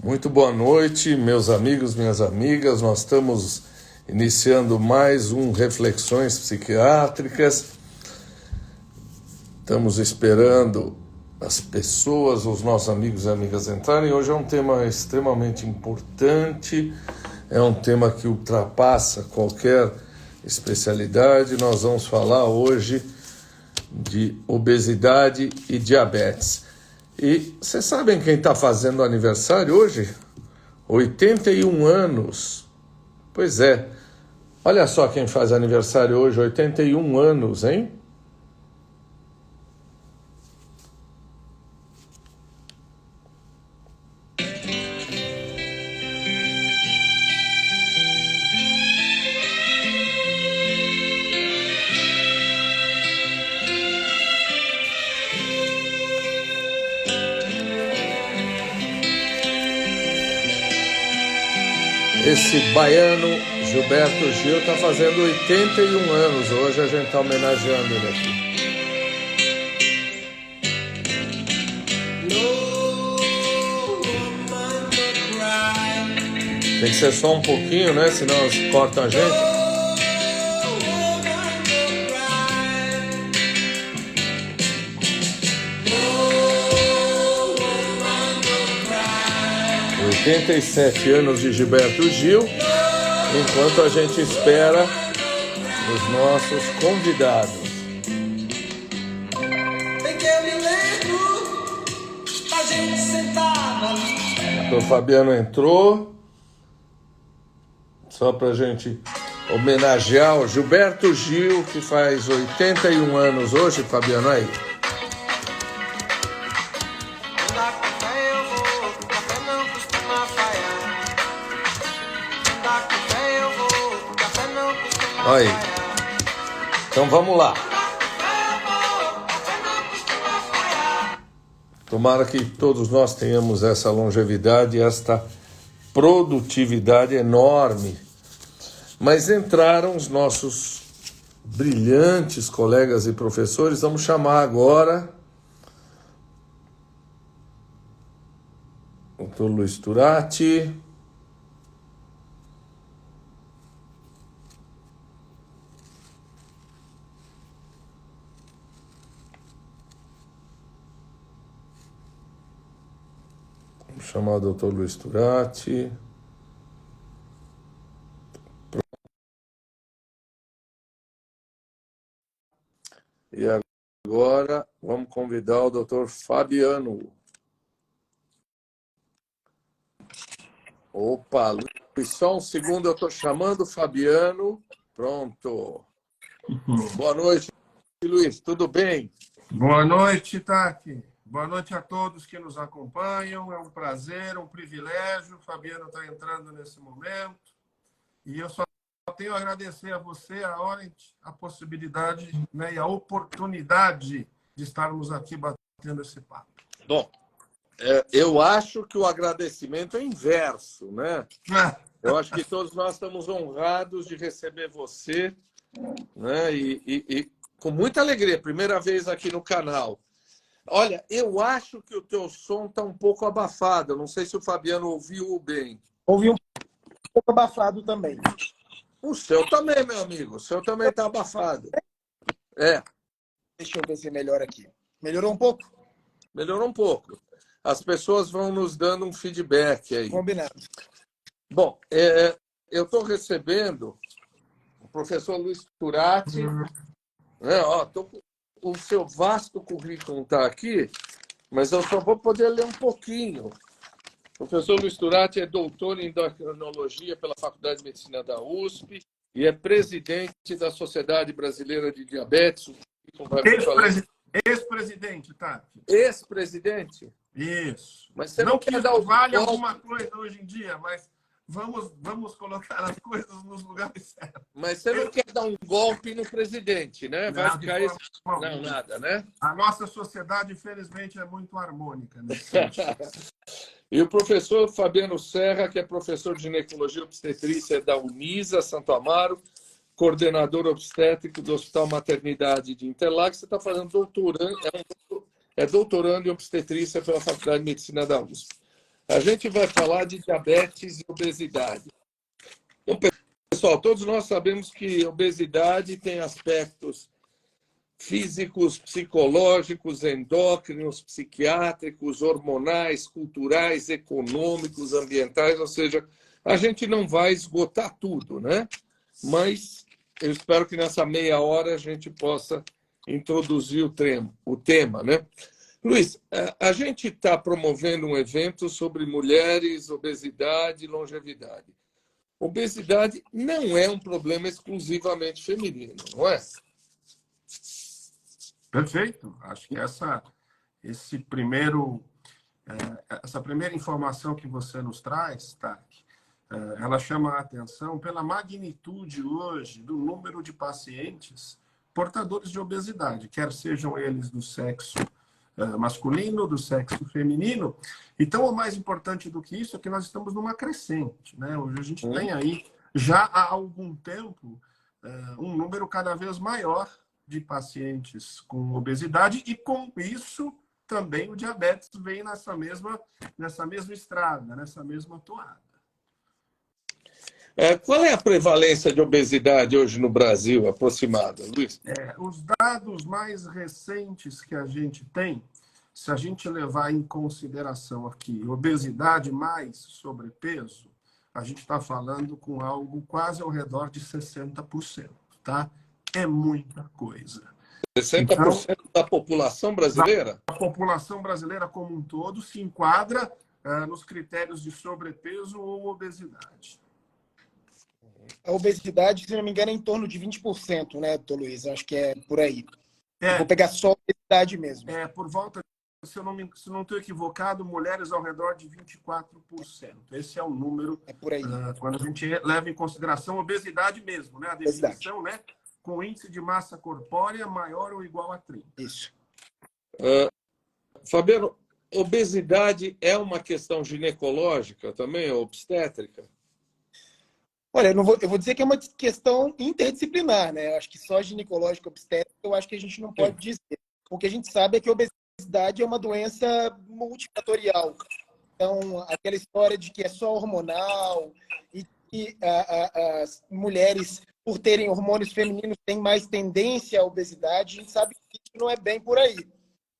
Muito boa noite, meus amigos, minhas amigas. Nós estamos iniciando mais um Reflexões Psiquiátricas. Estamos esperando as pessoas, os nossos amigos e amigas entrarem. Hoje é um tema extremamente importante, é um tema que ultrapassa qualquer especialidade. Nós vamos falar hoje de obesidade e diabetes. E vocês sabem quem está fazendo aniversário hoje? 81 anos. Pois é. Olha só quem faz aniversário hoje, 81 anos, hein? Esse baiano Gilberto Gil está fazendo 81 anos. Hoje a gente está homenageando ele aqui. Tem que ser só um pouquinho, né? Senão eles cortam a gente. Oh, 87 anos de Gilberto Gil, enquanto a gente espera os nossos convidados. O Fabiano entrou, só para a gente homenagear o Gilberto Gil, que faz 81 anos hoje. Fabiano, aí. Aí. Então vamos lá. Tomara que todos nós tenhamos essa longevidade, esta produtividade enorme. Mas entraram os nossos brilhantes colegas e professores. Vamos chamar agora o Dr. Luiz Turati. Vamos chamar o Dr. Luiz Turati. E agora vamos convidar o Dr. Fabiano. Opa, Luiz, só um segundo, eu estou chamando o Fabiano. Pronto. Boa noite, Luiz, tudo bem? Boa noite, Tati. Boa noite a todos que nos acompanham. É um prazer, um privilégio. O Fabiano está entrando nesse momento. E eu só tenho a agradecer a você a possibilidade, né, e a oportunidade de estarmos aqui batendo esse papo. Bom, eu acho que o agradecimento é inverso, né? Eu acho que todos nós estamos honrados de receber você, né? E com muita alegria, primeira vez aqui no canal. Olha, eu acho que o teu som está um pouco abafado. Eu não sei se o Fabiano ouviu bem. Ouvi um pouco abafado também. O seu também, meu amigo. O seu também está abafado. É. Deixa eu ver se melhora aqui. Melhorou um pouco? Melhorou um pouco. As pessoas vão nos dando um feedback aí. Combinado. Bom, eu estou recebendo o professor Luiz Turati. O seu vasto currículo está aqui, mas eu só vou poder ler um pouquinho. O professor Luiz Turati é doutor em endocrinologia pela Faculdade de Medicina da USP e é presidente da Sociedade Brasileira de Diabetes. Ex-presidente, Tati. Ex-presidente? Isso. Mas você não quer dar o vale alguma coisa hoje em dia, mas vamos colocar as coisas nos lugares certos. Mas você não quer dar um golpe no presidente, né? Vai ficar isso. Não, nada, né? A nossa sociedade, infelizmente, é muito harmônica nesse sentido. E o professor Fabiano Serra, que é professor de ginecologia e obstetrícia da Unisa, Santo Amaro, coordenador obstétrico do Hospital Maternidade de Interlagos. Você está fazendo doutorando, doutorando em obstetrícia pela Faculdade de Medicina da USP. A gente vai falar de diabetes e obesidade. Então, pessoal, todos nós sabemos que obesidade tem aspectos físicos, psicológicos, endócrinos, psiquiátricos, hormonais, culturais, econômicos, ambientais, ou seja, a gente não vai esgotar tudo, né? Mas eu espero que nessa meia hora a gente possa introduzir o tema, né? Luiz, a gente está promovendo um evento sobre mulheres, obesidade e longevidade. Obesidade não é um problema exclusivamente feminino, não é? Perfeito. Acho que essa primeira informação que você nos traz, tá? Ela chama a atenção pela magnitude hoje do número de pacientes portadores de obesidade, quer sejam eles do sexo masculino, do sexo feminino. Então, o mais importante do que isso é que nós estamos numa crescente, né? Hoje a gente tem aí, já há algum tempo, um número cada vez maior de pacientes com obesidade e, com isso, também o diabetes vem nessa mesma estrada, nessa mesma toada. Qual é a prevalência de obesidade hoje no Brasil, aproximada, Luiz? Os dados mais recentes que a gente tem, se a gente levar em consideração aqui obesidade mais sobrepeso, a gente está falando com algo quase ao redor de 60%, tá? É muita coisa. 60% então, da população brasileira? A população brasileira como um todo se enquadra nos critérios de sobrepeso ou obesidade. A obesidade, se não me engano, é em torno de 20%, né, doutor Luiz? Acho que é por aí. Eu vou pegar só a obesidade mesmo. Por volta, se eu não estou equivocado, mulheres ao redor de 24%. Esse é o número. É por aí. Quando a gente leva em consideração a obesidade mesmo, né? A definição, né? Com índice de massa corpórea maior ou igual a 30. Isso. Fabiano, obesidade é uma questão ginecológica também, obstétrica? Olha, eu vou dizer que é uma questão interdisciplinar, né? Eu acho que só ginecológica obstétrica, eu acho que a gente não pode dizer. O que a gente sabe é que a obesidade é uma doença multifatorial. Então, aquela história de que é só hormonal e que as mulheres, por terem hormônios femininos, têm mais tendência à obesidade, a gente sabe que isso não é bem por aí,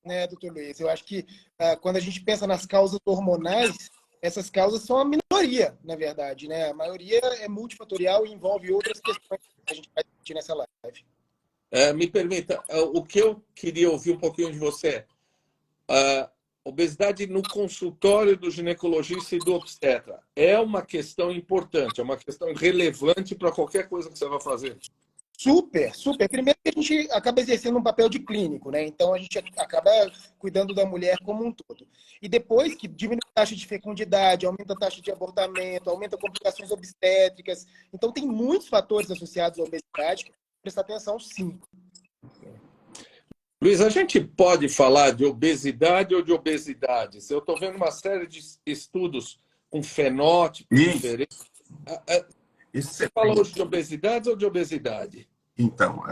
né, doutor Luiz? Eu acho que quando a gente pensa nas causas hormonais, essas causas são a minoria, na verdade, né? A maioria é multifatorial e envolve outras questões que a gente vai discutir nessa live. Me permita, o que eu queria ouvir um pouquinho de você é obesidade no consultório do ginecologista e do obstetra. É uma questão importante, é uma questão relevante para qualquer coisa que você vai fazer. Super, super. Primeiro que a gente acaba exercendo um papel de clínico, né? Então a gente acaba cuidando da mulher como um todo. E depois que diminui a taxa de fecundidade, aumenta a taxa de abortamento, aumenta complicações obstétricas. Então tem muitos fatores associados à obesidade que prestar atenção, sim. Luiz, a gente pode falar de obesidade ou de obesidades? Eu estou vendo uma série de estudos com fenótipos diferentes. Você fala hoje de obesidade ou de obesidade? Então,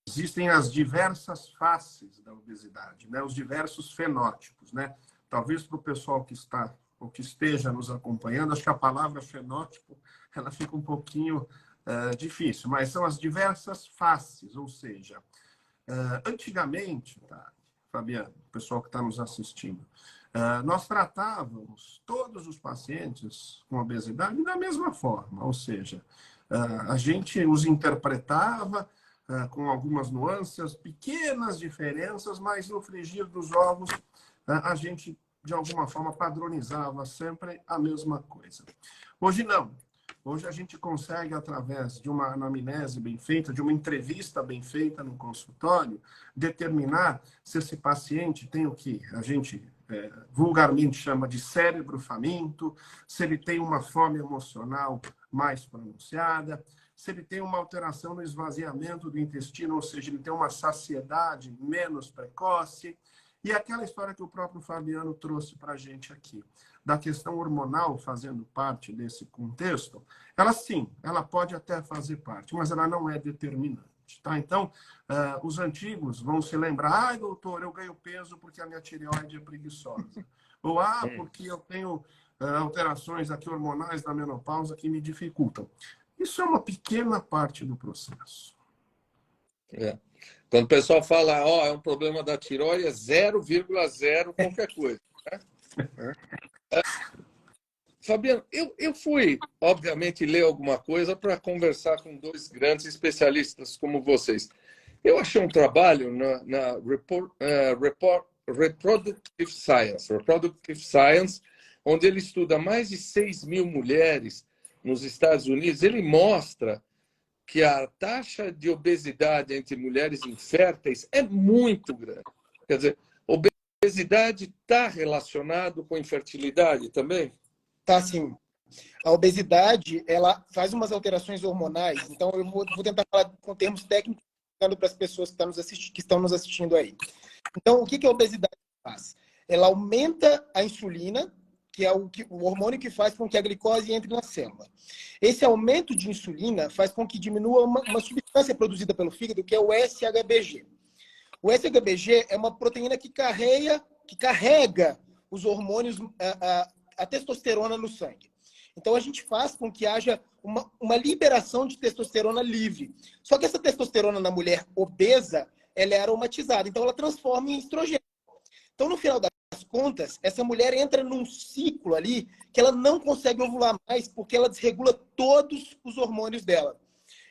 existem as diversas faces da obesidade, né? Os diversos fenótipos, né? Talvez para o pessoal que está ou que esteja nos acompanhando, acho que a palavra fenótipo ela fica um pouquinho difícil, mas são as diversas faces, ou seja, antigamente, tá, Fabiano, o pessoal que está nos assistindo, nós tratávamos todos os pacientes com obesidade da mesma forma, ou seja, a gente os interpretava com algumas nuances, pequenas diferenças, mas no frigir dos ovos a gente, de alguma forma, padronizava sempre a mesma coisa. Hoje não. Hoje a gente consegue, através de uma anamnese bem feita, de uma entrevista bem feita no consultório, determinar se esse paciente tem o que a gente vulgarmente chama de cérebro faminto, se ele tem uma fome emocional mais pronunciada, se ele tem uma alteração no esvaziamento do intestino, ou seja, ele tem uma saciedade menos precoce. E aquela história que o próprio Fabiano trouxe para a gente aqui, da questão hormonal fazendo parte desse contexto, ela sim, ela pode até fazer parte, mas ela não é determinante. Tá? Então, os antigos vão se lembrar, doutor, eu ganho peso porque a minha tireoide é preguiçosa. Ou, porque eu tenho alterações aqui hormonais da menopausa que me dificultam. Isso é uma pequena parte do processo. Quando o pessoal fala, é um problema da tireoide, é 0,0 qualquer coisa. Né? Fabiano, eu fui, obviamente, ler alguma coisa para conversar com dois grandes especialistas como vocês. Eu achei um trabalho na Reproductive Science, onde ele estuda mais de 6.000 mulheres nos Estados Unidos. Ele mostra que a taxa de obesidade entre mulheres inférteis é muito grande. Quer dizer, obesidade está relacionado com infertilidade também? Tá, sim. A obesidade, ela faz umas alterações hormonais. Então, eu vou tentar falar com termos técnicos para as pessoas que estão nos assistindo aí. Então, o que a obesidade faz? Ela aumenta a insulina, que é o hormônio que faz com que a glicose entre na célula. Esse aumento de insulina faz com que diminua uma substância produzida pelo fígado, que é o SHBG. O SHBG é uma proteína que carrega os hormônios, a testosterona no sangue. Então, a gente faz com que haja uma liberação de testosterona livre. Só que essa testosterona na mulher obesa, ela é aromatizada. Então, ela transforma em estrogênio. Então, no final das contas, essa mulher entra num ciclo ali que ela não consegue ovular mais porque ela desregula todos os hormônios dela.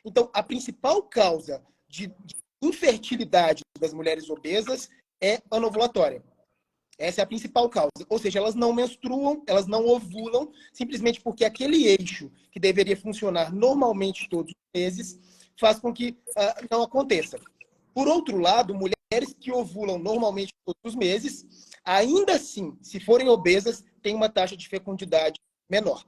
Então, a principal causa de infertilidade das mulheres obesas é anovulatória. Essa é a principal causa. Ou seja, elas não menstruam, elas não ovulam, simplesmente porque aquele eixo que deveria funcionar normalmente todos os meses faz com que não aconteça. Por outro lado, mulheres que ovulam normalmente todos os meses, ainda assim, se forem obesas, têm uma taxa de fecundidade menor.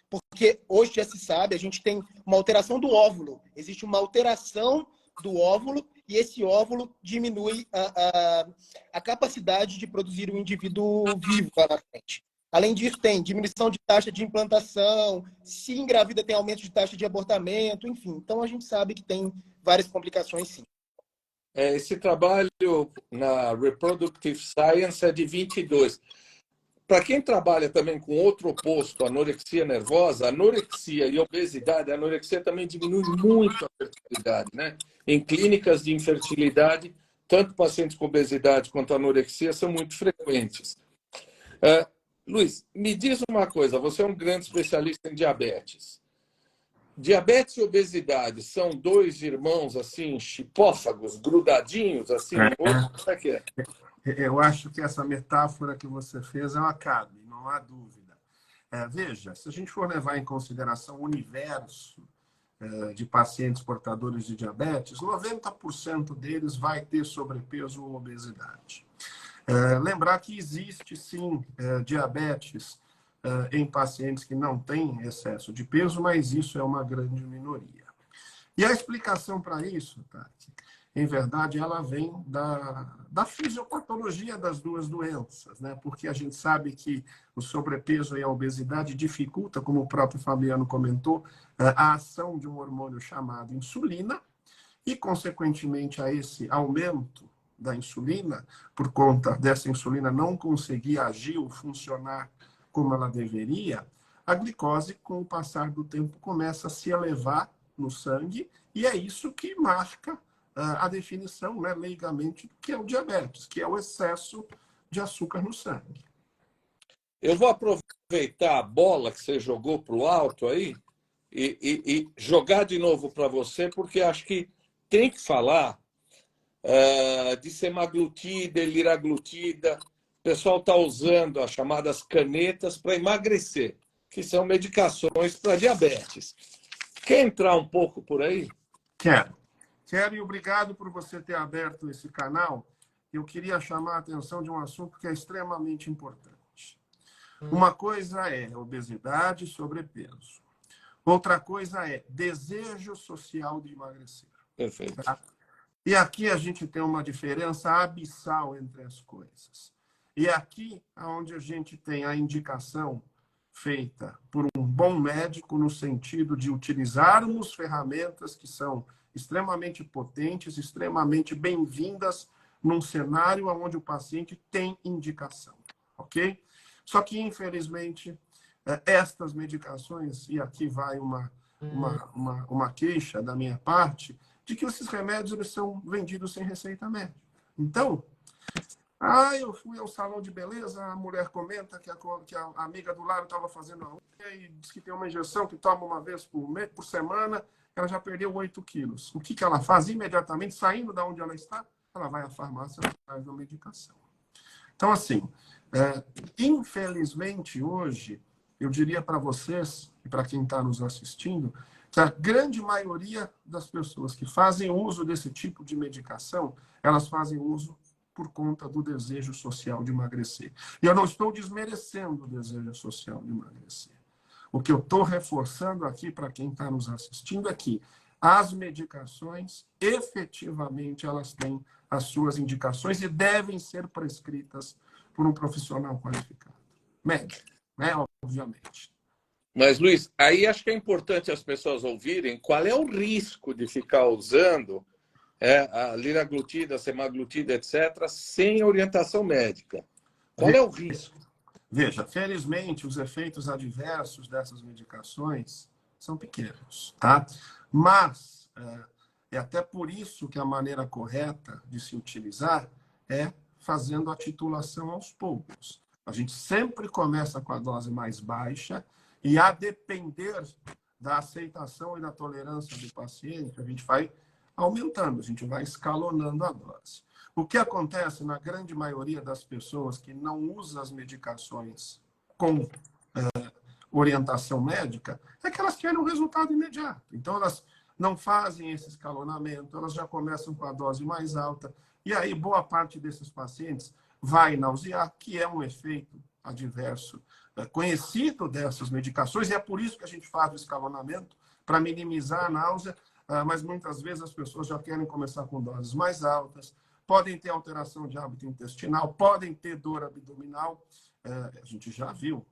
Porque hoje já se sabe, a gente tem uma alteração do óvulo. Existe uma alteração do óvulo e esse óvulo diminui a capacidade de produzir um indivíduo vivo lá na frente. Além disso, tem diminuição de taxa de implantação, se engravida tem aumento de taxa de abortamento, enfim. Então, a gente sabe que tem várias complicações, sim. Esse trabalho na Reproductive Science é de 22. Para quem trabalha também com outro oposto, anorexia nervosa, anorexia e obesidade, a anorexia também diminui muito a fertilidade, né? Em clínicas de infertilidade, tanto pacientes com obesidade quanto anorexia são muito frequentes. Luiz, me diz uma coisa, você é um grande especialista em diabetes. Diabetes e obesidade são dois irmãos, assim, chipófagos, grudadinhos, assim, como é que é? Eu acho que essa metáfora que você fez ela cabe, não há dúvida. Veja, se a gente for levar em consideração o universo de pacientes portadores de diabetes, 90% deles vai ter sobrepeso ou obesidade. Lembrar que existe, sim, diabetes em pacientes que não têm excesso de peso, mas isso é uma grande minoria. E a explicação para isso, Tati, em verdade, ela vem da fisiopatologia das duas doenças, né? Porque a gente sabe que o sobrepeso e a obesidade dificulta, como o próprio Fabiano comentou, a ação de um hormônio chamado insulina e, consequentemente, a esse aumento da insulina, por conta dessa insulina não conseguir agir ou funcionar como ela deveria, a glicose, com o passar do tempo, começa a se elevar no sangue e é isso que marca a definição, né, leigamente, que é o diabetes, que é o excesso de açúcar no sangue. Eu vou aproveitar a bola que você jogou para o alto aí e jogar de novo para você, porque acho que tem que falar de semaglutida, liraglutida. O pessoal está usando as chamadas canetas para emagrecer, que são medicações para diabetes. Quer entrar um pouco por aí? Quero e obrigado por você ter aberto esse canal. Eu queria chamar a atenção de um assunto que é extremamente importante. Uma coisa é obesidade e sobrepeso. Outra coisa é desejo social de emagrecer. Perfeito. Tá? E aqui a gente tem uma diferença abissal entre as coisas. E aqui é onde a gente tem a indicação feita por um bom médico no sentido de utilizarmos ferramentas que são extremamente potentes, extremamente bem-vindas num cenário onde o paciente tem indicação, ok? Só que, infelizmente, estas medicações, e aqui vai uma queixa da minha parte, de que esses remédios eles são vendidos sem receita médica. Então, eu fui ao salão de beleza, a mulher comenta que a amiga do lado estava fazendo a unha e diz que tem uma injeção que toma uma vez por semana, ela já perdeu 8 quilos. O que ela faz? Imediatamente, saindo da onde ela está, ela vai à farmácia e traz a medicação. Então, assim, infelizmente, hoje, eu diria para vocês, e para quem está nos assistindo, que a grande maioria das pessoas que fazem uso desse tipo de medicação, elas fazem uso por conta do desejo social de emagrecer. E eu não estou desmerecendo o desejo social de emagrecer. O que eu estou reforçando aqui para quem está nos assistindo é que as medicações, efetivamente, elas têm as suas indicações e devem ser prescritas por um profissional qualificado. Médico, né? Obviamente. Mas, Luiz, aí acho que é importante as pessoas ouvirem qual é o risco de ficar usando a liraglutida, semaglutida, etc., sem orientação médica. Qual é o risco? Veja, felizmente, os efeitos adversos dessas medicações são pequenos, tá? Mas é até por isso que a maneira correta de se utilizar é fazendo a titulação aos poucos. A gente sempre começa com a dose mais baixa e, a depender da aceitação e da tolerância do paciente, a gente vai aumentando, a gente vai escalonando a dose. O que acontece na grande maioria das pessoas que não usam as medicações com orientação médica é que elas querem um resultado imediato. Então, elas não fazem esse escalonamento, elas já começam com a dose mais alta. E aí, boa parte desses pacientes vai nausear, que é um efeito adverso conhecido dessas medicações, e é por isso que a gente faz o escalonamento, para minimizar a náusea, mas muitas vezes as pessoas já querem começar com doses mais altas, podem ter alteração de hábito intestinal, podem ter dor abdominal. A gente já viu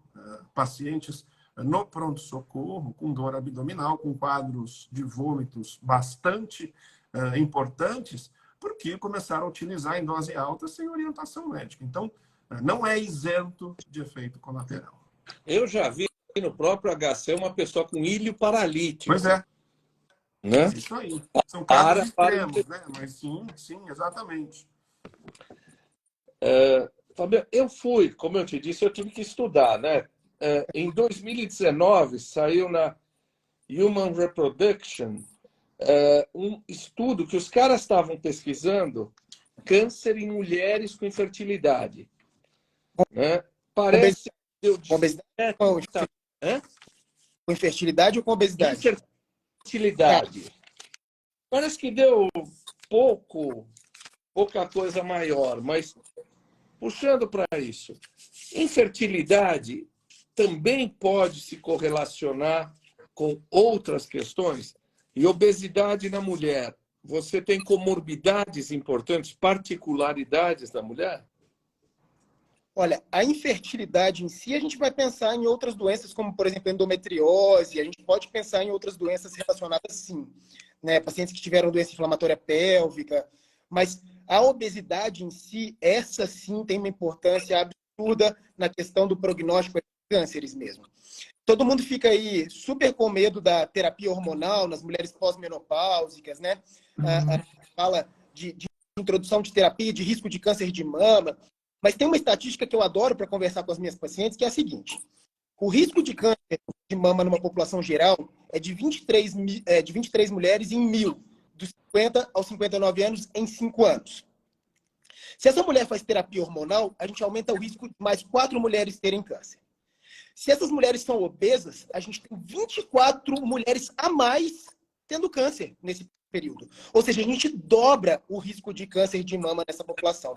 pacientes no pronto-socorro com dor abdominal, com quadros de vômitos bastante importantes, porque começaram a utilizar em dose alta sem orientação médica. Então, não é isento de efeito colateral. Eu já vi no próprio HC uma pessoa com ilho paralítico. Pois é. Né? É isso aí. São casos extremos, né? Mas sim, exatamente. Fabiano, como eu te disse, eu tive que estudar, né? Em 2019, saiu na Human Reproduction um estudo que os caras estavam pesquisando câncer em mulheres com infertilidade. Né? Parece... Com obesidade? Com infertilidade ou com obesidade? Infertilidade. Parece que deu pouca coisa maior, mas puxando para isso, infertilidade também pode se correlacionar com outras questões. E obesidade na mulher, você tem comorbidades importantes, particularidades da mulher? Olha, a infertilidade em si, a gente vai pensar em outras doenças, como, por exemplo, endometriose, a gente pode pensar em outras doenças relacionadas, sim, né? Pacientes que tiveram doença inflamatória pélvica, mas a obesidade em si, essa sim tem uma importância absurda na questão do prognóstico de cânceres mesmo. Todo mundo fica aí super com medo da terapia hormonal nas mulheres pós-menopáusicas, né? Fala de introdução de terapia, de risco de câncer de mama. Mas tem uma estatística que eu adoro para conversar com as minhas pacientes, que é a seguinte. O risco de câncer de mama numa população geral é de 23 mulheres em 1.000, dos 50 aos 59 anos, em 5 anos. Se essa mulher faz terapia hormonal, a gente aumenta o risco de mais 4 mulheres terem câncer. Se essas mulheres são obesas, a gente tem 24 mulheres a mais tendo câncer nesse período. Ou seja, a gente dobra o risco de câncer de mama nessa população.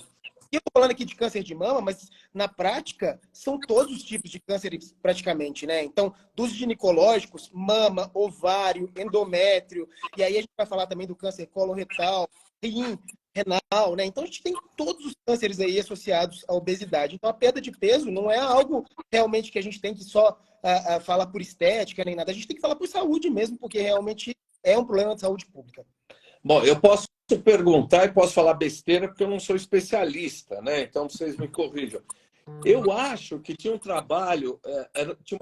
Eu estou falando aqui de câncer de mama, mas na prática são todos os tipos de cânceres praticamente, né? Então, dos ginecológicos, mama, ovário, endométrio, e aí a gente vai falar também do câncer coloretal, rim, renal, né? Então a gente tem todos os cânceres aí associados à obesidade. Então a perda de peso não é algo realmente que a gente tem que só falar por estética nem nada. A gente tem que falar por saúde mesmo, porque realmente é um problema de saúde pública. Bom, eu posso perguntar e posso falar besteira porque eu não sou especialista, né? Então vocês me corrijam. Eu acho que tinha um trabalho, tinha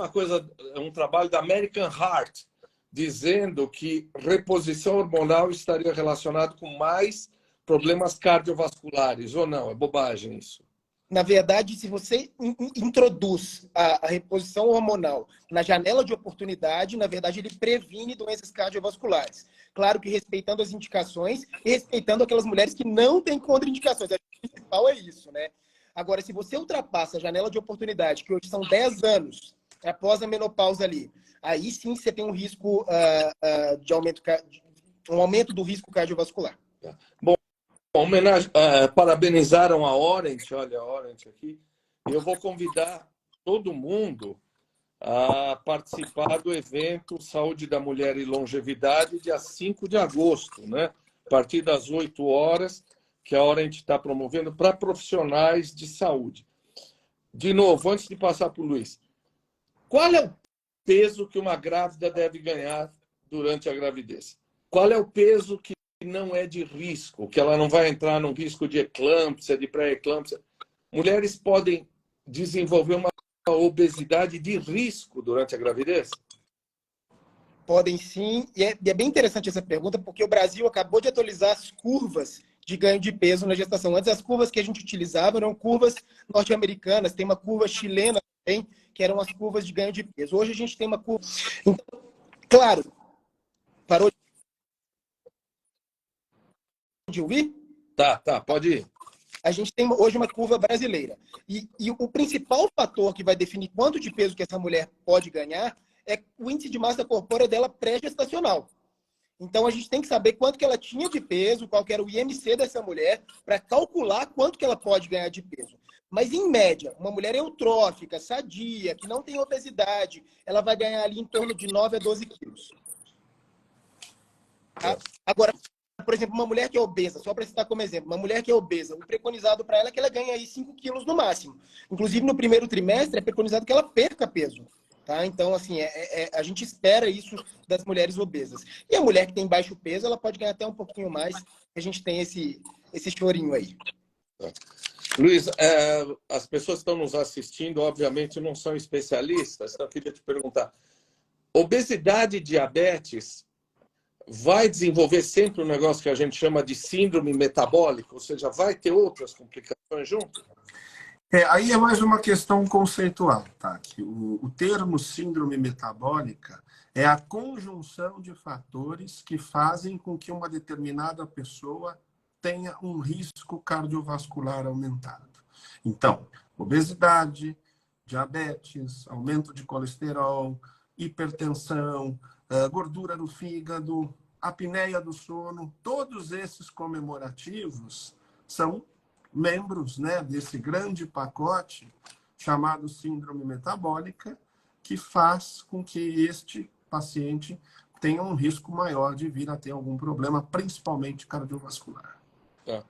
um trabalho da American Heart, dizendo que reposição hormonal estaria relacionado com mais problemas cardiovasculares, ou não? É bobagem isso? Na verdade, se você introduz a reposição hormonal na janela de oportunidade, na verdade, ele previne doenças cardiovasculares. Claro que respeitando as indicações e respeitando aquelas mulheres que não têm contraindicações. A principal é isso, né? Agora, se você ultrapassa a janela de oportunidade, que hoje são 10 anos após a menopausa ali, aí sim você tem um risco de um aumento do risco cardiovascular. Bom, parabenizaram a Orent, olha a Orent aqui. Eu vou convidar todo mundo a participar do evento Saúde da Mulher e Longevidade, dia 5 de agosto, né? A partir das 8 horas, que a Orent está promovendo para profissionais de saúde. De novo, antes de passar para o Luiz, qual é o peso que uma grávida deve ganhar durante a gravidez? Qual é o peso que não é de risco, que ela não vai entrar num risco de eclâmpsia, de pré-eclâmpsia? Mulheres podem desenvolver uma obesidade de risco durante a gravidez? Podem sim, e é bem interessante essa pergunta, porque o Brasil acabou de atualizar as curvas de ganho de peso na gestação. Antes, as curvas que a gente utilizava eram curvas norte-americanas, tem uma curva chilena também, que eram as curvas de ganho de peso. Hoje a gente tem uma curva... Então, claro, parou de ouvir? Tá, pode ir. A gente tem hoje uma curva brasileira. E o principal fator que vai definir quanto de peso que essa mulher pode ganhar é o índice de massa corpórea dela pré-gestacional. Então, a gente tem que saber quanto que ela tinha de peso, qual que era o IMC dessa mulher, para calcular quanto que ela pode ganhar de peso. Mas, em média, uma mulher eutrófica, sadia, que não tem obesidade, ela vai ganhar ali em torno de 9 a 12 quilos. Tá? Agora, por exemplo, uma mulher que é obesa, só para citar como exemplo, uma mulher que é obesa, o preconizado para ela é que ela ganhe aí 5 quilos no máximo. Inclusive, no primeiro trimestre, é preconizado que ela perca peso. Tá? Então, assim, a gente espera isso das mulheres obesas. E a mulher que tem baixo peso, ela pode ganhar até um pouquinho mais. A gente tem esse chorinho aí. Luiz, as pessoas que estão nos assistindo, obviamente, não são especialistas, então eu queria te perguntar, obesidade e diabetes vai desenvolver sempre um negócio que a gente chama de síndrome metabólica, ou seja, vai ter outras complicações junto? Aí é mais uma questão conceitual, tá? Que o termo síndrome metabólica é a conjunção de fatores que fazem com que uma determinada pessoa tenha um risco cardiovascular aumentado. Então, obesidade, diabetes, aumento de colesterol, hipertensão, gordura no fígado, apneia do sono, todos esses comemorativos são membros, né, desse grande pacote chamado síndrome metabólica, que faz com que este paciente tenha um risco maior de vir a ter algum problema, principalmente cardiovascular. Tá.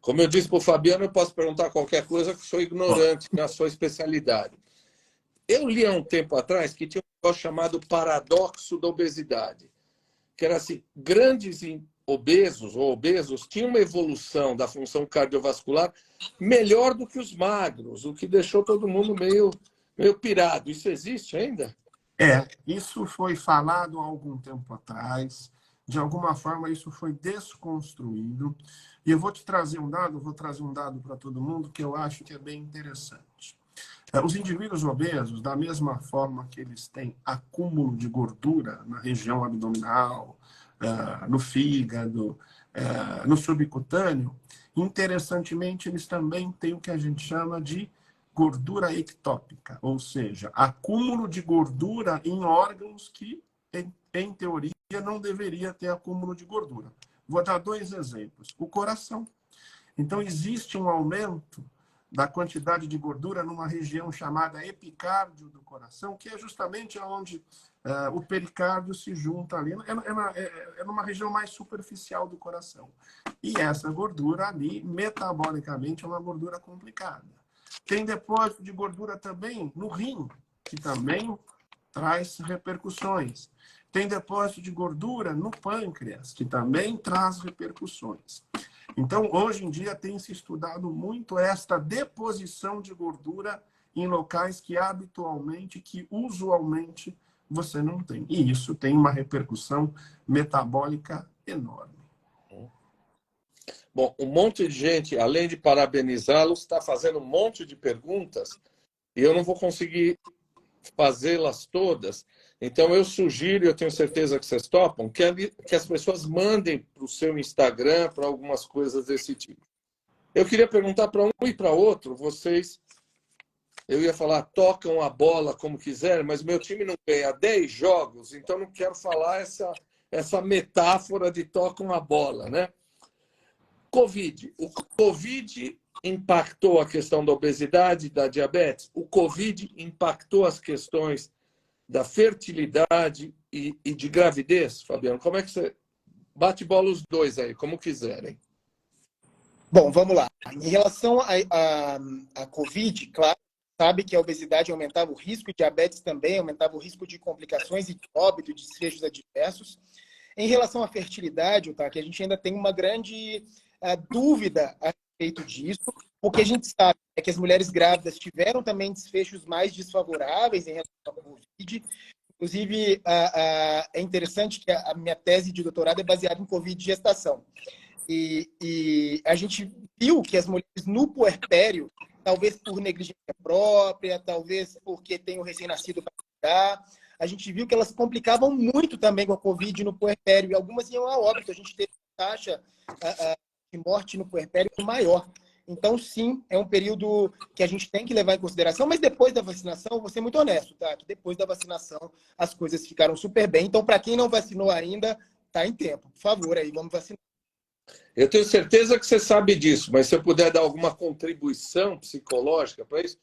Como eu disse para o Fabiano, eu posso perguntar qualquer coisa que sou ignorante na sua especialidade. Eu li há um tempo atrás que tinha um negócio chamado paradoxo da obesidade, que era assim, grandes obesos ou obesos tinham uma evolução da função cardiovascular melhor do que os magros, o que deixou todo mundo meio pirado. Isso existe ainda? Isso foi falado há algum tempo atrás. De alguma forma, isso foi desconstruído. E eu vou te trazer um dado, vou trazer um dado para todo mundo que eu acho que é bem interessante. Os indivíduos obesos, da mesma forma que eles têm acúmulo de gordura na região abdominal, no fígado, no subcutâneo, interessantemente, eles também têm o que a gente chama de gordura ectópica, ou seja, acúmulo de gordura em órgãos que, em teoria, não deveria ter acúmulo de gordura. Vou dar 2 exemplos. O coração. Então, existe um aumento da quantidade de gordura numa região chamada epicárdio do coração, que é justamente onde o pericárdio se junta ali. É numa região mais superficial do coração. E essa gordura ali, metabolicamente, é uma gordura complicada. Tem depósito de gordura também no rim, que também traz repercussões. Tem depósito de gordura no pâncreas, que também traz repercussões. Então, hoje em dia, tem se estudado muito esta deposição de gordura em locais que habitualmente, que usualmente você não tem. E isso tem uma repercussão metabólica enorme. Bom, um monte de gente, além de parabenizá-los, está fazendo um monte de perguntas e eu não vou conseguir fazê-las todas. Então, eu sugiro, eu tenho certeza que vocês topam, que as pessoas mandem para o seu Instagram, para algumas coisas desse tipo. Eu queria perguntar para um e para outro, vocês, eu ia falar, tocam a bola como quiserem, mas meu time não ganha 10 jogos, então não quero falar essa metáfora de tocam a bola, né? Covid. O Covid impactou a questão da obesidade, da diabetes? O Covid impactou as questões da fertilidade e de gravidez, Fabiano? Como é que você... Bate bola os dois aí, como quiserem. Bom, vamos lá. Em relação à Covid, claro, sabe que a obesidade aumentava o risco, e diabetes também aumentava o risco de complicações e de óbito, de desfechos adversos. Em relação à fertilidade, tá, que a gente ainda tem uma grande dúvida a respeito disso, porque a gente sabe que as mulheres grávidas tiveram também desfechos mais desfavoráveis em relação à Covid. Inclusive, é interessante que a minha tese de doutorado é baseada em Covid de gestação. E a gente viu que as mulheres no puerpério, talvez por negligência própria, talvez porque tem o recém-nascido para cuidar, a gente viu que elas complicavam muito também com a Covid no puerpério, e algumas iam a óbito. A gente teve uma taxa de morte no puerpério maior. Então, sim, é um período que a gente tem que levar em consideração, mas depois da vacinação, vou ser muito honesto, tá? Que depois da vacinação as coisas ficaram super bem. Então, para quem não vacinou ainda, tá em tempo. Por favor, aí, vamos vacinar. Eu tenho certeza que você sabe disso, mas se eu puder dar alguma contribuição psicológica para isso,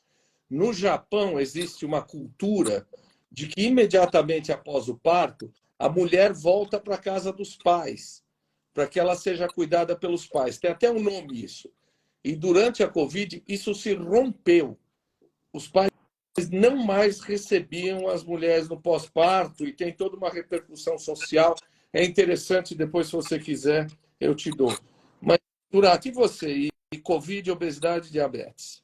no Japão existe uma cultura de que imediatamente após o parto, a mulher volta para a casa dos pais, para que ela seja cuidada pelos pais. Tem até um nome isso. E durante a Covid, isso se rompeu. Os pais não mais recebiam as mulheres no pós-parto e tem toda uma repercussão social. É interessante, depois, se você quiser, eu te dou. Mas, Turati, e você? E Covid, obesidade e diabetes?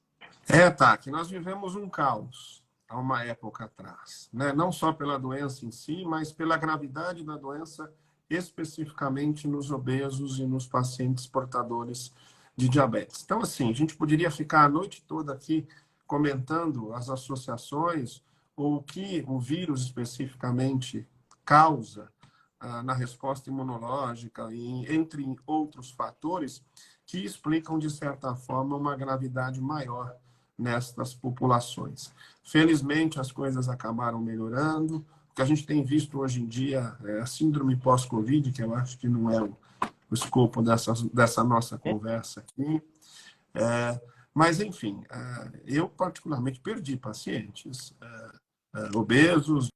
Que nós vivemos um caos há uma época atrás, né? Não só pela doença em si, mas pela gravidade da doença, especificamente nos obesos e nos pacientes portadores de diabetes. Então, assim, a gente poderia ficar a noite toda aqui comentando as associações ou o que o vírus especificamente causa na resposta imunológica, e entre outros fatores que explicam, de certa forma, uma gravidade maior nestas populações. Felizmente, as coisas acabaram melhorando. O que a gente tem visto hoje em dia é a síndrome pós-Covid, que eu acho que não é o escopo dessa nossa conversa aqui. Mas, enfim, eu particularmente perdi pacientes obesos,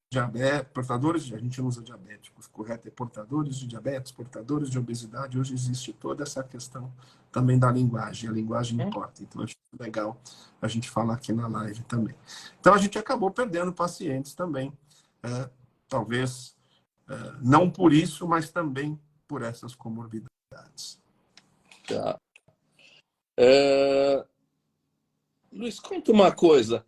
portadores, a gente não usa diabéticos, correto? É portadores de diabetes, portadores de obesidade. Hoje existe toda essa questão também da linguagem. A linguagem importa. Então, acho legal a gente falar aqui na live também. Então, a gente acabou perdendo pacientes também. Talvez não por isso, mas também por essas comorbidades. Tá. Luiz, conta uma coisa.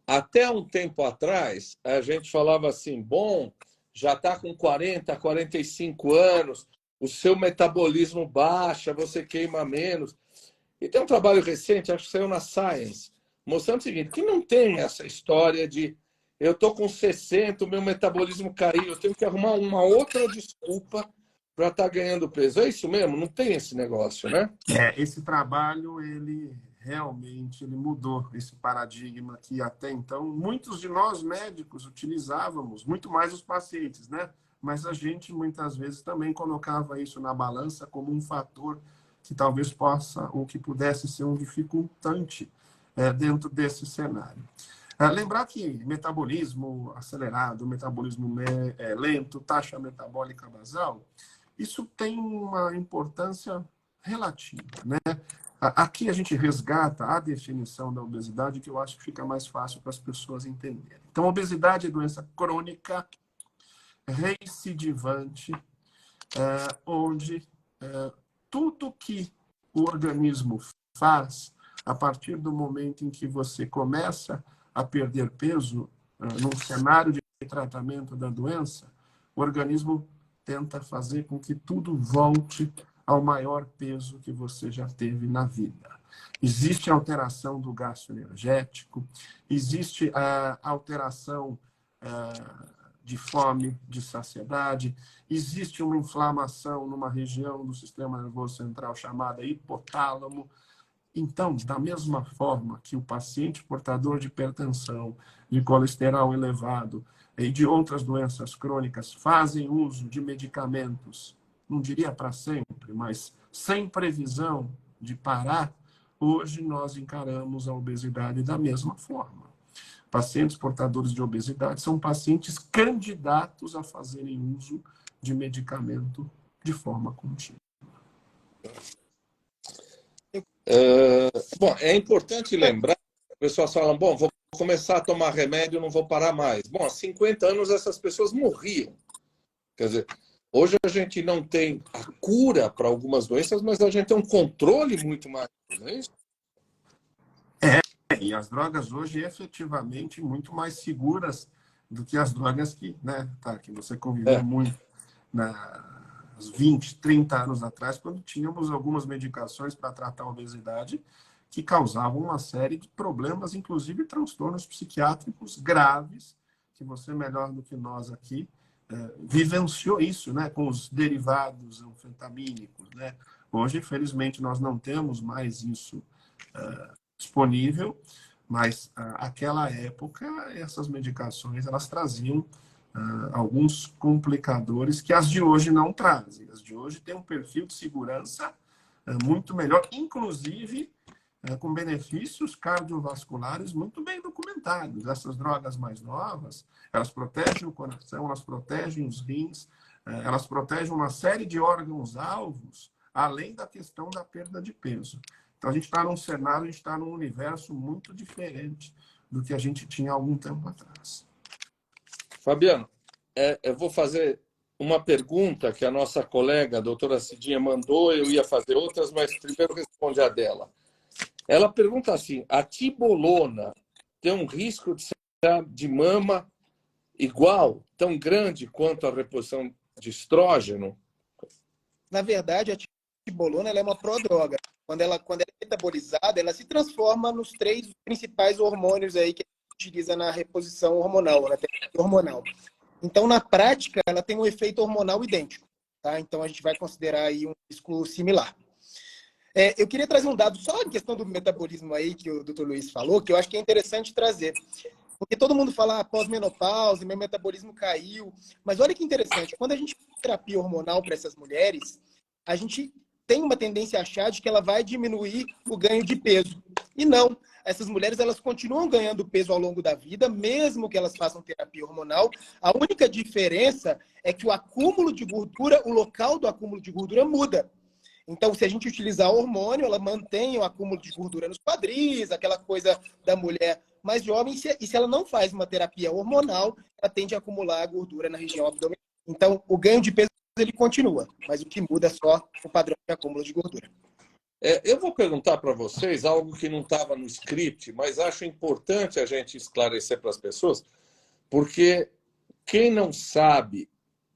Até um tempo atrás, a gente falava assim, bom, já está com 40, 45 anos, o seu metabolismo baixa, você queima menos. E tem um trabalho recente, acho que saiu na Science, mostrando o seguinte, que não tem essa história de eu estou com 60, o meu metabolismo caiu, eu tenho que arrumar uma outra desculpa para estar ganhando peso. É isso mesmo? Não tem esse negócio, né? Esse trabalho, ele realmente mudou esse paradigma que até então muitos de nós médicos utilizávamos, muito mais os pacientes, né? Mas a gente muitas vezes também colocava isso na balança como um fator que talvez possa ou que pudesse ser um dificultante dentro desse cenário. Lembrar que metabolismo acelerado, metabolismo lento, taxa metabólica basal, isso tem uma importância relativa, né? Aqui a gente resgata a definição da obesidade, que eu acho que fica mais fácil para as pessoas entenderem. Então, obesidade é doença crônica, recidivante, onde tudo que o organismo faz a partir do momento em que você começa a perder peso num cenário de tratamento da doença, o organismo tenta fazer com que tudo volte ao maior peso que você já teve na vida. Existe a alteração do gasto energético, existe a alteração de fome, de saciedade, existe uma inflamação numa região do sistema nervoso central chamada hipotálamo. Então, da mesma forma que o paciente portador de hipertensão, de colesterol elevado e de outras doenças crônicas fazem uso de medicamentos, não diria para sempre, mas sem previsão de parar, hoje nós encaramos a obesidade da mesma forma. Pacientes portadores de obesidade são pacientes candidatos a fazerem uso de medicamento de forma contínua. Bom, é importante lembrar, as pessoas falam, bom, vou começar a tomar remédio, não vou parar mais. Bom, há 50 anos essas pessoas morriam. Quer dizer, hoje a gente não tem a cura para algumas doenças, mas a gente tem um controle muito maior, não é isso? E as drogas hoje, efetivamente, muito mais seguras do que as drogas que, que você conviveu muito uns 20, 30 anos atrás, quando tínhamos algumas medicações para tratar a obesidade que causavam uma série de problemas, inclusive transtornos psiquiátricos graves, que você, melhor do que nós aqui, vivenciou isso, com os derivados anfetamínicos. Hoje, infelizmente, nós não temos mais isso disponível, mas aquela época, essas medicações, elas traziam alguns complicadores que as de hoje não trazem. As de hoje têm um perfil de segurança muito melhor, inclusive com benefícios cardiovasculares muito bem documentados. Essas drogas mais novas, elas protegem o coração, elas protegem os rins, elas protegem uma série de órgãos-alvos, além da questão da perda de peso. Então, a gente está num cenário, a gente está num universo muito diferente do que a gente tinha há algum tempo atrás. Fabiano, eu vou fazer uma pergunta que a nossa colega, a doutora Cidinha, mandou. Eu ia fazer outras, mas primeiro responde a dela. Ela pergunta assim, a tibolona tem um risco de mama igual, tão grande quanto a reposição de estrógeno? Na verdade, a tibolona ela é uma prodroga. Quando ela é metabolizada, ela se transforma nos 3 principais hormônios aí que a gente utiliza na reposição hormonal, na terapia hormonal. Então, na prática, ela tem um efeito hormonal idêntico. Tá? Então, a gente vai considerar aí um risco similar. Eu queria trazer um dado só em questão do metabolismo aí, que o Dr. Luiz falou, que eu acho que é interessante trazer. Porque todo mundo fala pós-menopausa, meu metabolismo caiu. Mas olha que interessante, quando a gente faz terapia hormonal para essas mulheres, a gente tem uma tendência a achar de que ela vai diminuir o ganho de peso. E não. Essas mulheres elas continuam ganhando peso ao longo da vida, mesmo que elas façam terapia hormonal. A única diferença é que o acúmulo de gordura, o local do acúmulo de gordura muda. Então, se a gente utilizar hormônio, ela mantém o acúmulo de gordura nos quadris, aquela coisa da mulher mais jovem. E se ela não faz uma terapia hormonal, ela tende a acumular gordura na região abdominal. Então, o ganho de peso ele continua, mas o que muda é só o padrão de acúmulo de gordura. Eu vou perguntar para vocês algo que não estava no script, mas acho importante a gente esclarecer para as pessoas, porque quem não sabe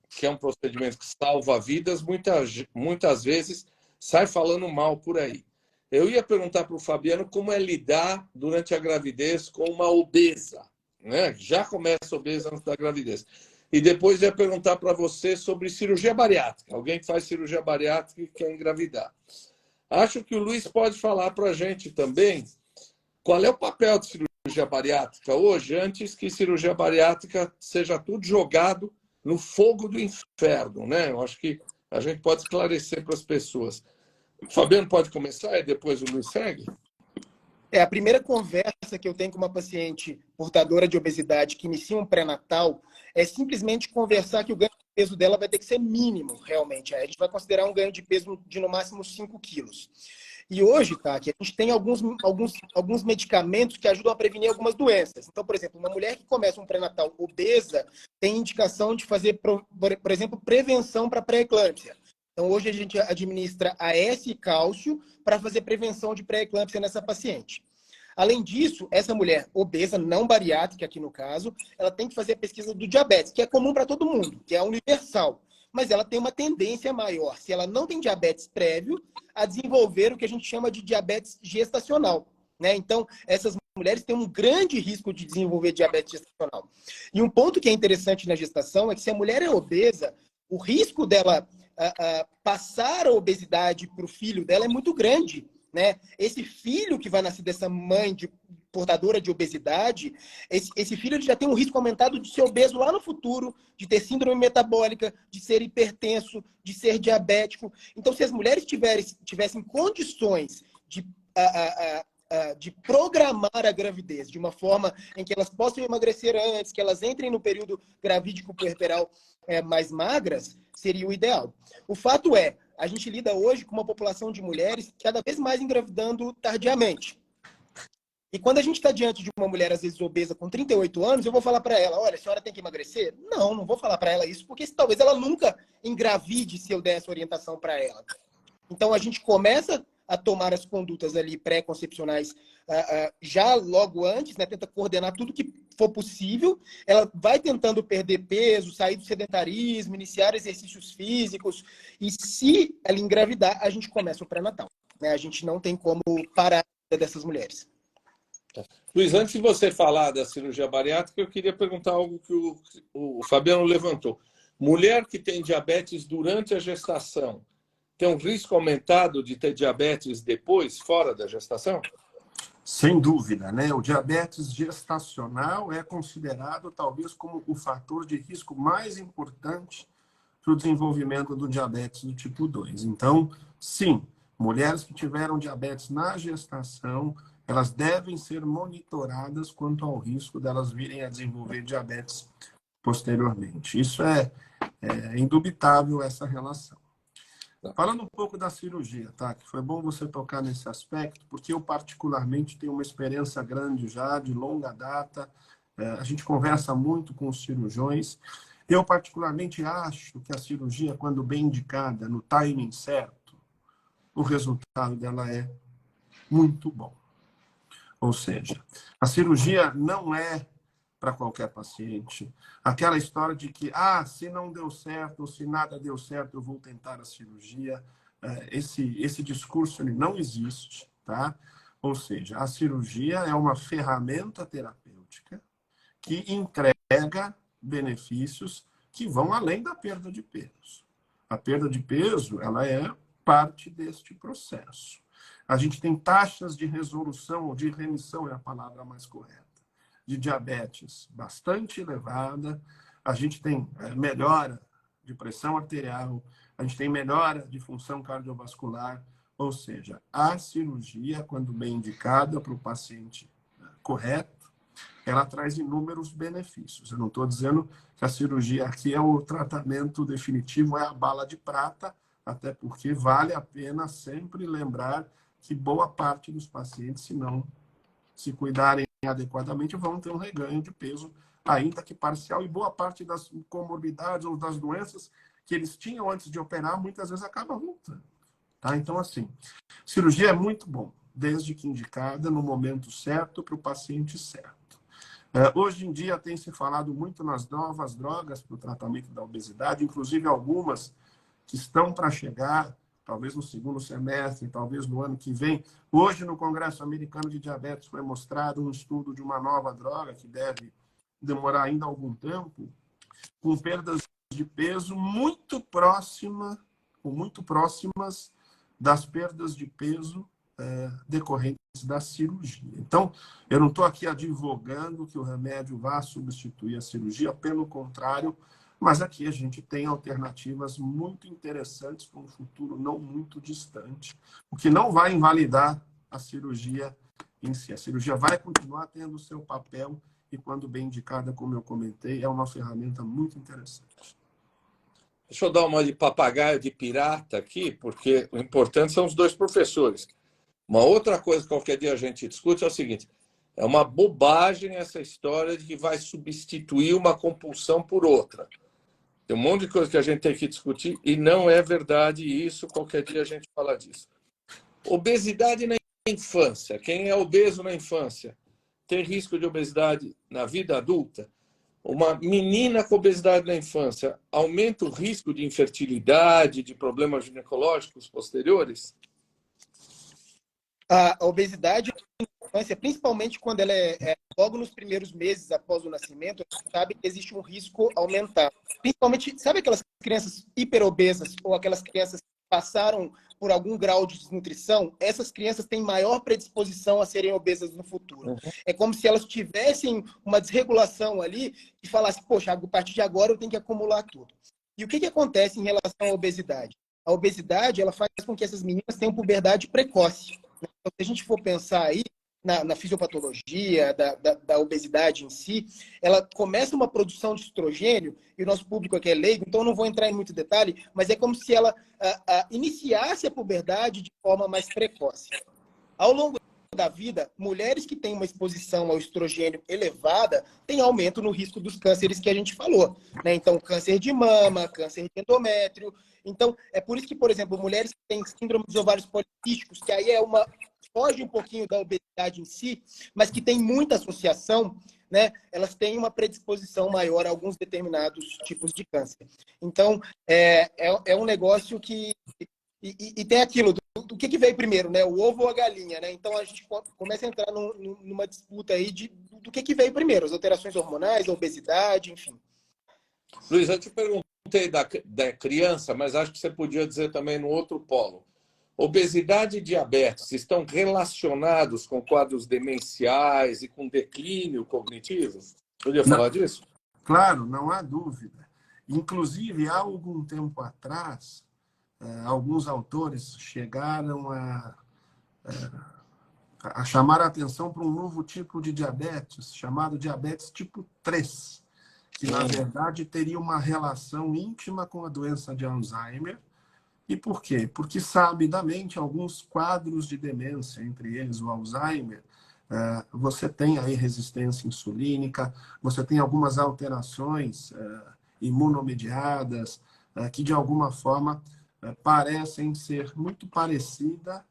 que é um procedimento que salva vidas, muitas vezes sai falando mal por aí. Eu ia perguntar para o Fabiano como é lidar durante a gravidez com uma obesa, Já começa obesa antes da gravidez. E depois ia perguntar para você sobre cirurgia bariátrica. Alguém que faz cirurgia bariátrica e quer engravidar. Acho que o Luiz pode falar para a gente também qual é o papel de cirurgia bariátrica hoje, antes que cirurgia bariátrica seja tudo jogado no fogo do inferno, Eu acho que a gente pode esclarecer para as pessoas. O Fabiano pode começar e depois o Luiz segue? A primeira conversa que eu tenho com uma paciente portadora de obesidade que inicia um pré-natal é simplesmente conversar que o ganho de peso dela vai ter que ser mínimo, realmente. A gente vai considerar um ganho de peso de no máximo 5 quilos. E hoje, Tati, a gente tem alguns medicamentos que ajudam a prevenir algumas doenças. Então, por exemplo, uma mulher que começa um pré-natal obesa tem indicação de fazer, por exemplo, prevenção para pré-eclâmpsia. Então, hoje a gente administra AS e cálcio para fazer prevenção de pré-eclâmpsia nessa paciente. Além disso, essa mulher obesa, não bariátrica aqui no caso, ela tem que fazer a pesquisa do diabetes, que é comum para todo mundo, que é universal. Mas ela tem uma tendência maior, se ela não tem diabetes prévio, a desenvolver o que a gente chama de diabetes gestacional, né? Então, essas mulheres têm um grande risco de desenvolver diabetes gestacional. E um ponto que é interessante na gestação é que se a mulher é obesa, o risco dela passar a obesidade para o filho dela é muito grande, né? Esse filho que vai nascer dessa mãe portadora de obesidade, esse filho ele já tem um risco aumentado de ser obeso lá no futuro, de ter síndrome metabólica, de ser hipertenso, de ser diabético. Então, se as mulheres tivessem condições de programar a gravidez de uma forma em que elas possam emagrecer antes, que elas entrem no período gravídico puerperal mais magras, seria o ideal. O fato é, a gente lida hoje com uma população de mulheres cada vez mais engravidando tardiamente. E quando a gente está diante de uma mulher, às vezes, obesa com 38 anos, eu vou falar para ela, olha, a senhora tem que emagrecer? Não vou falar para ela isso, porque talvez ela nunca engravide se eu der essa orientação para ela. Então, a gente começa a tomar as condutas ali pré-concepcionais já logo antes, né? Tenta coordenar tudo que for possível. Ela vai tentando perder peso, sair do sedentarismo, iniciar exercícios físicos. E se ela engravidar, a gente começa o pré-natal, né? A gente não tem como parar dessas mulheres. Luiz, antes de você falar da cirurgia bariátrica, eu queria perguntar algo que o Fabiano levantou. Mulher que tem diabetes durante a gestação, tem um risco aumentado de ter diabetes depois, fora da gestação? Sem dúvida, né? O diabetes gestacional é considerado talvez como o fator de risco mais importante para o desenvolvimento do diabetes do tipo 2. Então, sim, mulheres que tiveram diabetes na gestação, elas devem ser monitoradas quanto ao risco delas virem a desenvolver diabetes posteriormente. Isso é indubitável, essa relação. Falando um pouco da cirurgia, tá? Que foi bom você tocar nesse aspecto, porque eu particularmente tenho uma experiência grande já, de longa data. A gente conversa muito com os cirurgiões. Eu particularmente acho que a cirurgia, quando bem indicada, no timing certo, o resultado dela é muito bom. Ou seja, a cirurgia não é para qualquer paciente. Aquela história de que, se não deu certo, ou se nada deu certo, eu vou tentar a cirurgia. Esse discurso ele não existe, tá? Ou seja, a cirurgia é uma ferramenta terapêutica que entrega benefícios que vão além da perda de peso. A perda de peso, ela é parte deste processo. A gente tem taxas de resolução, ou de remissão é a palavra mais correta, de diabetes bastante elevada, a gente tem melhora de pressão arterial, a gente tem melhora de função cardiovascular, ou seja, a cirurgia, quando bem indicada para o paciente correto, ela traz inúmeros benefícios. Eu não estou dizendo que a cirurgia aqui é o tratamento definitivo, é a bala de prata, até porque vale a pena sempre lembrar que boa parte dos pacientes, se não se cuidarem adequadamente, vão ter um reganho de peso, ainda que parcial, e boa parte das comorbidades ou das doenças que eles tinham antes de operar, muitas vezes acaba voltando. Tá? Então, assim, cirurgia é muito bom, desde que indicada no momento certo para o paciente certo. Hoje em dia tem se falado muito nas novas drogas para o tratamento da obesidade, inclusive algumas que estão para chegar, talvez no segundo semestre, talvez no ano que vem. Hoje, no Congresso Americano de Diabetes, foi mostrado um estudo de uma nova droga, que deve demorar ainda algum tempo, com perdas de peso muito próximas das perdas de peso decorrentes da cirurgia. Então, eu não estou aqui advogando que o remédio vá substituir a cirurgia, pelo contrário, mas aqui a gente tem alternativas muito interessantes para um futuro não muito distante, o que não vai invalidar a cirurgia em si. A cirurgia vai continuar tendo o seu papel e, quando bem indicada, como eu comentei, é uma ferramenta muito interessante. Deixa eu dar uma de papagaio de pirata aqui, porque o importante são os dois professores. Uma outra coisa que qualquer dia a gente discute é o seguinte: é uma bobagem essa história de que vai substituir uma compulsão por outra. Tem um monte de coisa que a gente tem que discutir e não é verdade isso. Qualquer dia a gente fala disso. Obesidade na infância. Quem é obeso na infância tem risco de obesidade na vida adulta? Uma menina com obesidade na infância aumenta o risco de infertilidade, de problemas ginecológicos posteriores? A obesidade na infância, principalmente quando ela é logo nos primeiros meses após o nascimento, a gente sabe que existe um risco aumentado. Principalmente, sabe aquelas crianças hiperobesas ou aquelas crianças que passaram por algum grau de desnutrição? Essas crianças têm maior predisposição a serem obesas no futuro. Uhum. É como se elas tivessem uma desregulação ali e falassem, poxa, a partir de agora eu tenho que acumular tudo. E o que acontece em relação à obesidade? A obesidade, ela faz com que essas meninas tenham puberdade precoce. Então, se a gente for pensar aí na fisiopatologia da obesidade em si, ela começa uma produção de estrogênio, e o nosso público aqui é leigo, então eu não vou entrar em muito detalhe, mas é como se ela iniciasse a puberdade de forma mais precoce. Ao longo da vida, mulheres que têm uma exposição ao estrogênio elevada têm aumento no risco dos cânceres que a gente falou, né? Então, câncer de mama, câncer de endométrio. Então, é por isso que, por exemplo, mulheres que têm síndrome dos ovários poliquísticos, que aí foge um pouquinho da obesidade em si, mas que tem muita associação, né? Elas têm uma predisposição maior a alguns determinados tipos de câncer. Então, é um negócio que... E tem aquilo do que veio primeiro, né? O ovo ou a galinha, né? Então a gente começa a entrar numa disputa aí do que veio primeiro, as alterações hormonais, a obesidade, enfim. Luiz, eu te perguntei da criança, mas acho que você podia dizer também no outro polo. Obesidade e diabetes estão relacionados com quadros demenciais e com declínio cognitivo? Podia falar disso? Claro, não há dúvida. Inclusive, há algum tempo atrás, alguns autores chegaram a chamar a atenção para um novo tipo de diabetes, chamado diabetes tipo 3, que, na verdade, teria uma relação íntima com a doença de Alzheimer. E por quê? Porque, sabidamente, alguns quadros de demência, entre eles o Alzheimer, você tem aí resistência insulínica, você tem algumas alterações imunomediadas, que, de alguma forma, parecem ser muito parecidas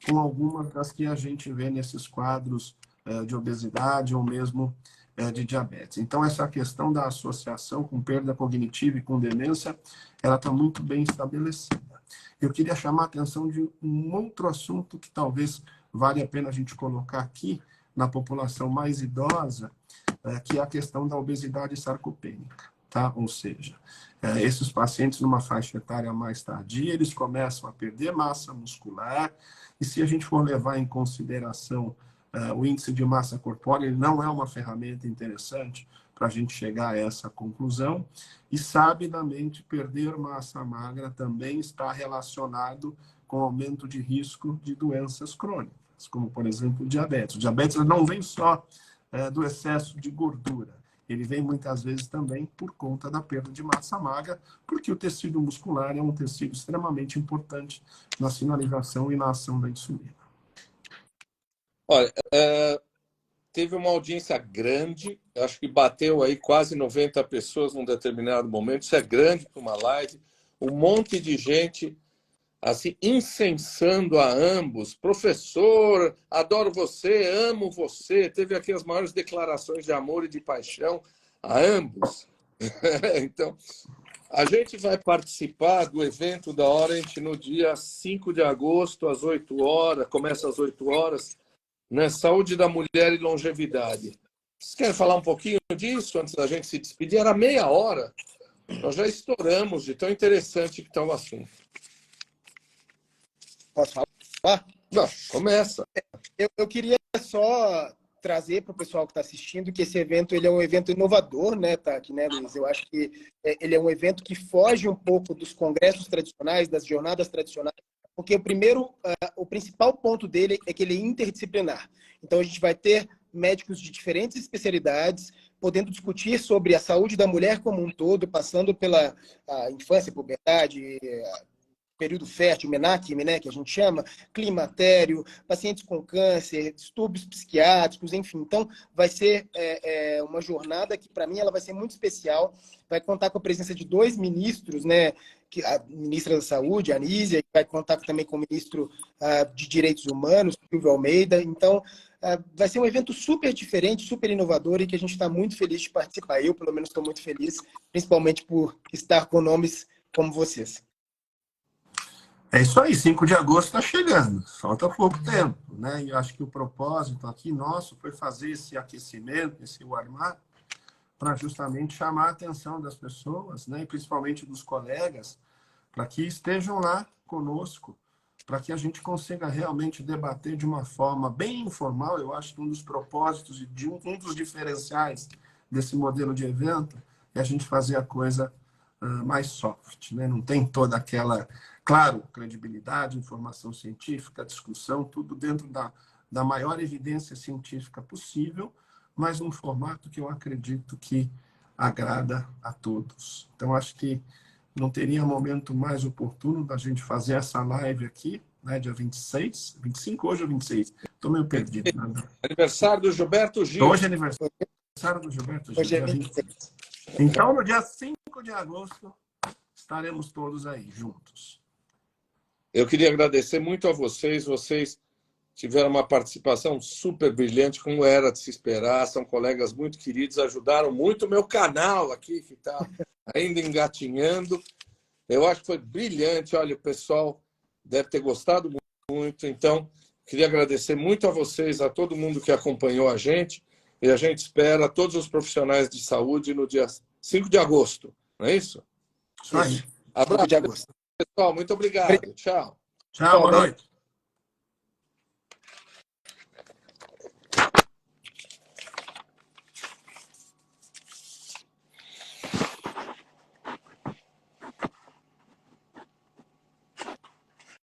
com algumas das que a gente vê nesses quadros de obesidade ou mesmo de diabetes. Então, essa questão da associação com perda cognitiva e com demência, ela está muito bem estabelecida. Eu queria chamar a atenção de um outro assunto que talvez valha a pena a gente colocar aqui na população mais idosa, que é a questão da obesidade sarcopênica. Tá? Ou seja, esses pacientes numa faixa etária mais tardia, eles começam a perder massa muscular, e se a gente for levar em consideração o índice de massa corpórea, ele não é uma ferramenta interessante para a gente chegar a essa conclusão, e sabidamente perder massa magra também está relacionado com aumento de risco de doenças crônicas, como, por exemplo, o diabetes. O diabetes não vem só do excesso de gordura, ele vem muitas vezes também por conta da perda de massa magra, porque o tecido muscular é um tecido extremamente importante na sinalização e na ação da insulina. Olha, teve uma audiência grande, acho que bateu aí quase 90 pessoas num determinado momento, isso é grande para uma live, um monte de gente assim, incensando a ambos. Professor, adoro você, amo você. Teve aqui as maiores declarações de amor e de paixão a ambos. Então, a gente vai participar do evento da Orient no dia 5 de agosto, às 8 horas, começa às 8 horas, né? Saúde da mulher e longevidade. Vocês querem falar um pouquinho disso antes da gente se despedir? Era meia hora. Nós já estouramos de tão interessante que está o assunto. Posso falar? Não, começa. Eu queria só trazer para o pessoal que está assistindo que esse evento ele é um evento inovador, né, Taki, né, Luiz? Eu acho que ele é um evento que foge um pouco dos congressos tradicionais, das jornadas tradicionais, porque o principal ponto dele é que ele é interdisciplinar. Então, a gente vai ter médicos de diferentes especialidades podendo discutir sobre a saúde da mulher como um todo, passando pela infância, puberdade, período fértil, MENAC, né, que a gente chama, climatério, pacientes com câncer, distúrbios psiquiátricos, enfim. Então, vai ser uma jornada que, para mim, ela vai ser muito especial. Vai contar com a presença de 2 ministros, né, a ministra da Saúde, a Anísia, e vai contar também com o ministro de Direitos Humanos, Silvio Almeida. Então, vai ser um evento super diferente, super inovador e que a gente está muito feliz de participar. Eu, pelo menos, estou muito feliz, principalmente por estar com nomes como vocês. É isso aí, 5 de agosto está chegando, falta pouco tempo, né? E eu acho que o propósito aqui nosso foi fazer esse aquecimento, esse warm-up, para justamente chamar a atenção das pessoas, né? E principalmente dos colegas, para que estejam lá conosco, para que a gente consiga realmente debater de uma forma bem informal. Eu acho que um dos propósitos e um dos diferenciais desse modelo de evento é a gente fazer a coisa mais soft, né? Não tem toda aquela, claro, credibilidade, informação científica, discussão, tudo dentro da maior evidência científica possível, mas num formato que eu acredito que agrada a todos. Então, acho que não teria momento mais oportuno da gente fazer essa live aqui, né, dia 26, 25 hoje ou 26? Estou meio perdido. Né? Aniversário do Gilberto Gil. Hoje é aniversário do Gilberto Gil, Hoje é dia 26. 26. Então, no dia 5 de agosto, estaremos todos aí, juntos. Eu queria agradecer muito a vocês. Vocês tiveram uma participação super brilhante, como era de se esperar. São colegas muito queridos, ajudaram muito o meu canal aqui, que está ainda engatinhando. Eu acho que foi brilhante. Olha, o pessoal deve ter gostado muito. Então, queria agradecer muito a vocês, a todo mundo que acompanhou a gente. E a gente espera todos os profissionais de saúde no dia 5 de agosto. Não é isso? Isso aí. Abraço, 5 de agosto. pessoal. Muito obrigado. Tchau. Tchau, boa noite.